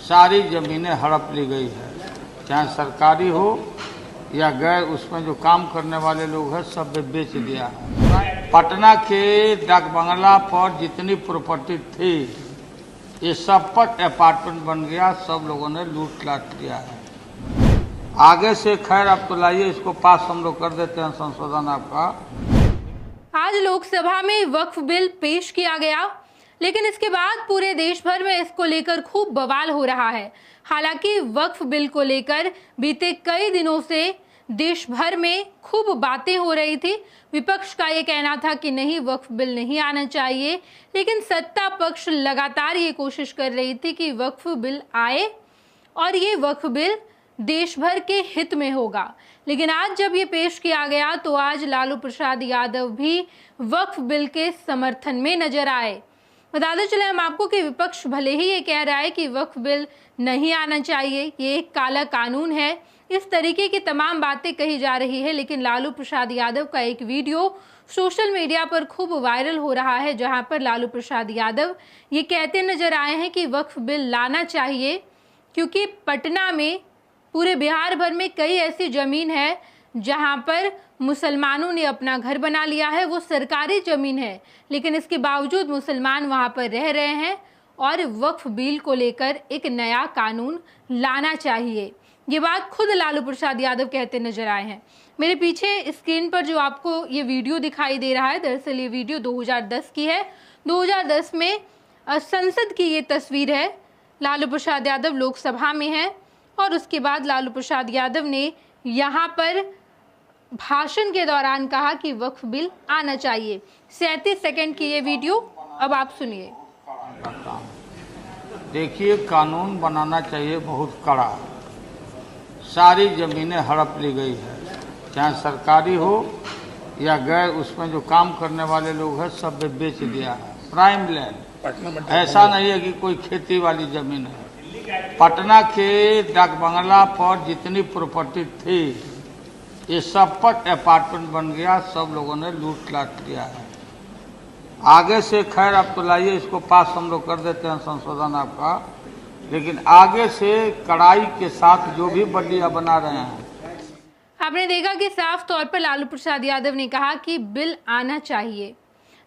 सारी ज़मीनें हड़प ली गई है, चाहे सरकारी हो या गैर उसमें जो काम करने वाले लोग हैं सब बेच दिया है। पटना के डाक बंगला पर जितनी प्रॉपर्टी थी ये सब पर अपार्टमेंट बन गया, सब लोगों ने लूट लाट लिया है। आगे से खैर अब तो लाइए इसको पास हम लोग कर देते हैं संशोधन आपका। आज लोकसभा में वक्फ बिल पेश किया गया, लेकिन इसके बाद पूरे देश भर में इसको लेकर खूब बवाल हो रहा है। हालांकि वक्फ बिल को लेकर बीते कई दिनों से देश भर में खूब बातें हो रही थी। विपक्ष का ये कहना था कि नहीं, वक्फ बिल नहीं आना चाहिए, लेकिन सत्ता पक्ष लगातार ये कोशिश कर रही थी कि वक्फ बिल आए और ये वक्फ बिल देश भर के हित में होगा। लेकिन आज जब ये पेश किया गया तो आज लालू प्रसाद यादव भी वक्फ बिल के समर्थन में नजर आए। बताते चले हम आपको कि विपक्ष भले ही ये कह रहा है कि वक्फ बिल नहीं आना चाहिए, ये एक काला कानून है, इस तरीके की तमाम बातें कही जा रही है, लेकिन लालू प्रसाद यादव का एक वीडियो सोशल मीडिया पर खूब वायरल हो रहा है, जहां पर लालू प्रसाद यादव ये कहते नजर आए हैं कि वक्फ बिल लाना चाहिए, क्योंकि पटना में, पूरे बिहार भर में कई ऐसी जमीन है जहां पर मुसलमानों ने अपना घर बना लिया है। वो सरकारी जमीन है, लेकिन इसके बावजूद मुसलमान वहां पर रह रहे हैं और वक्फ बिल को लेकर एक नया कानून लाना चाहिए। ये बात खुद लालू प्रसाद यादव कहते नजर आए हैं। मेरे पीछे स्क्रीन पर जो आपको ये वीडियो दिखाई दे रहा है, दरअसल ये वीडियो 2010 की है। 2010 में संसद की ये तस्वीर है। लालू प्रसाद यादव लोकसभा में है और उसके बाद लालू प्रसाद यादव ने यहाँ पर भाषण के दौरान कहा कि वक्फ बिल आना चाहिए। 37 सेकंड की ये वीडियो, अब आप सुनिए। देखिए, कानून बनाना चाहिए बहुत कड़ा। सारी ज़मीनें हड़प ली गई है, चाहे सरकारी हो या गैर उसमें जो काम करने वाले लोग हैं सब बेच दिया है। प्राइम लैंड, ऐसा नहीं है कि कोई खेती वाली ज़मीन है। पटना के डाक बंगला पर जितनी प्रॉपर्टी थी ये सब पर अपार्टमेंट बन गया, सब लोगों ने लूट लाट लिया है। आगे से खैर अब तो लाइए इसको पास हम लोग कर देते हैं संशोधन आपका, लेकिन आगे से कड़ाई के साथ जो भी बल्लियां बना रहे हैं। आपने देखा कि साफ तौर पर लालू प्रसाद यादव ने कहा कि बिल आना चाहिए,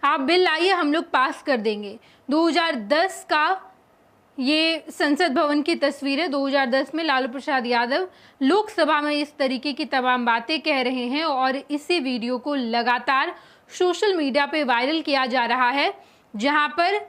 आप बिल लाइए, हम लोग पास कर देंगे। 2010 का ये संसद भवन की तस्वीर है। 2010 में लालू प्रसाद यादव लोकसभा में इस तरीके की तमाम बातें कह रहे हैं और इसी वीडियो को लगातार सोशल मीडिया पे वायरल किया जा रहा है, जहां पर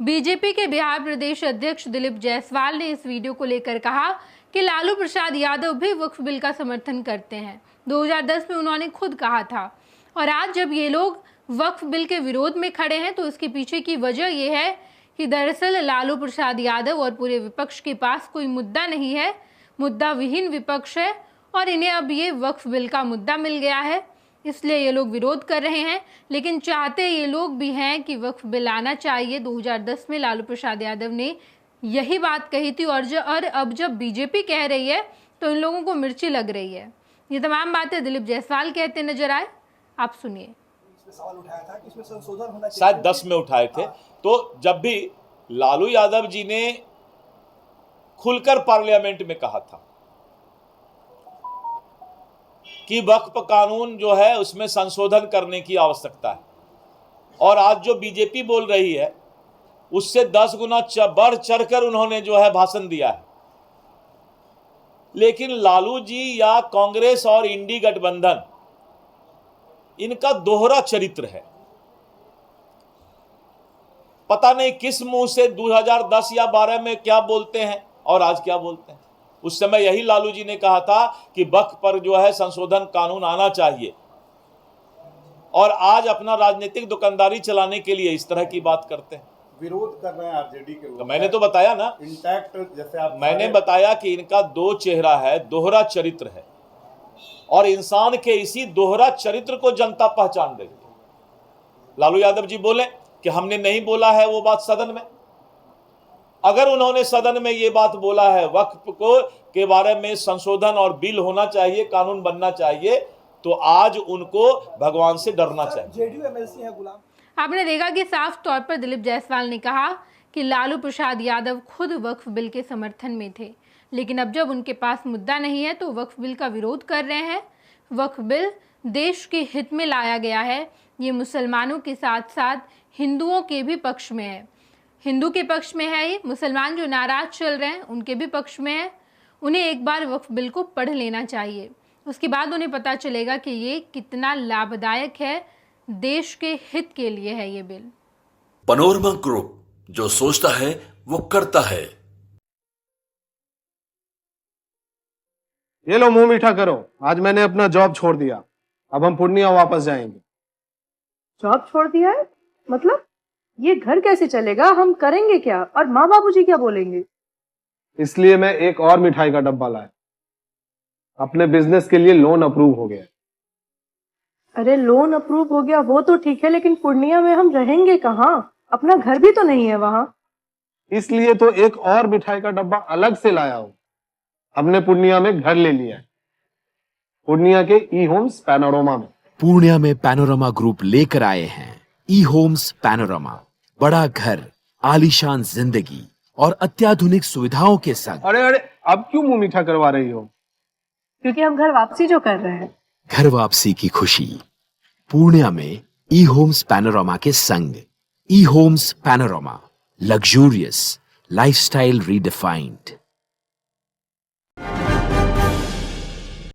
बीजेपी के बिहार प्रदेश अध्यक्ष दिलीप जायसवाल ने इस वीडियो को लेकर कहा कि लालू प्रसाद यादव भी वक्फ बिल का समर्थन करते हैं। 2010 में उन्होंने खुद कहा था, और आज जब ये लोग वक्फ बिल के विरोध में खड़े हैं तो इसके पीछे की वजह यह है कि दरअसल लालू प्रसाद यादव और पूरे विपक्ष के पास कोई मुद्दा नहीं है, मुद्दा विहीन विपक्ष है और इन्हें अब ये वक्फ बिल का मुद्दा मिल गया है, इसलिए ये लोग विरोध कर रहे हैं। लेकिन चाहते ये लोग भी हैं कि वक्फ बिल आना चाहिए। 2010 में लालू प्रसाद यादव ने यही बात कही थी और अब जब बीजेपी कह रही है तो इन लोगों को मिर्ची लग रही है। ये तमाम बातें दिलीप जायसवाल कहते नजर आए, आप सुनिए। सवाल उठाया था कि इसमें संशोधन होना चाहिए, शायद 10 में उठाए थे। तो जब भी लालू यादव जी ने खुलकर पार्लियामेंट में कहा था कि वक्फ कानून जो है उसमें संशोधन करने की आवश्यकता है, और आज जो बीजेपी बोल रही है उससे 10 गुना बढ़ चढ़कर उन्होंने जो है भाषण दिया है। लेकिन लालू जी या कांग्रेस और इंडी गठबंधन, इनका दोहरा चरित्र है। पता नहीं किस मुंह से 2010 या 12 में क्या बोलते हैं और आज क्या बोलते हैं। उस समय यही लालू जी ने कहा था कि वक्फ पर जो है संशोधन कानून आना चाहिए, और आज अपना राजनीतिक दुकानदारी चलाने के लिए इस तरह की बात करते हैं। विरोध कर रहे हैं आरजेडी के लोग। मैंने तो बताया ना, इंटैक्ट, जैसे आप मैंने बताया कि इनका दो चेहरा है, दोहरा चरित्र है, और इंसान के इसी दोहरा चरित्र को जनता पहचान रही है। लालू यादव जी बोले कि हमने नहीं बोला है वो बात सदन में। अगर उन्होंने सदन में ये बात बोला है वक्फ को के बारे में संशोधन और बिल होना चाहिए, कानून बनना चाहिए, तो आज उनको भगवान से डरना चाहिए। जेडीयू एमएलसी है गुलाम। आपने देखा कि साफ तौर पर दिलीप जायसवाल ने कहा कि लालू प्रसाद यादव खुद वक्फ बिल के समर्थन में थे, लेकिन अब जब उनके पास मुद्दा नहीं है तो वक्फ बिल का विरोध कर रहे हैं। वक्फ बिल देश के हित में लाया गया है। ये मुसलमानों के साथ साथ हिंदुओं के भी पक्ष में है। हिंदू के पक्ष में है, ये मुसलमान जो नाराज चल रहे हैं उनके भी पक्ष में है। उन्हें एक बार वक्फ बिल को पढ़ लेना चाहिए, उसके बाद उन्हें पता चलेगा कि ये कितना लाभदायक है, देश के हित के लिए है ये बिल। पैनोरमा ग्रुप, जो सोचता है वो करता है। ये लो मुंह मीठा करो, आज मैंने अपना जॉब छोड़ दिया, अब हम पूर्णिया वापस जाएंगे। जॉब छोड़ दिया है? मतलब ये घर कैसे चलेगा? हम करेंगे क्या? और माँ बाबूजी क्या बोलेंगे? इसलिए मैं एक और मिठाई का डब्बा लाया। अपने बिजनेस के लिए लोन अप्रूव हो गया। अरे लोन अप्रूव हो गया वो तो ठीक है, लेकिन पूर्णिया में हम रहेंगे कहाँ? अपना घर भी तो नहीं है वहाँ। इसलिए तो एक और मिठाई का डब्बा अलग से लाया हूँ। हमने पूर्णिया में घर ले लिया है, पूर्णिया के ई होम्स पैनोरमा में। पूर्णिया में पैनोरमा ग्रुप लेकर आए हैं ई होम्स पैनोरमा, बड़ा घर, आलीशान जिंदगी और अत्याधुनिक सुविधाओं के संग। अरे अरे, अब क्यों मुंह मीठा करवा रही हो? क्योंकि हम घर वापसी जो कर रहे हैं। घर वापसी की खुशी पूर्णिया में ई होम्स पैनोरमा के संग। ई Homes Panorama, luxurious lifestyle redefined.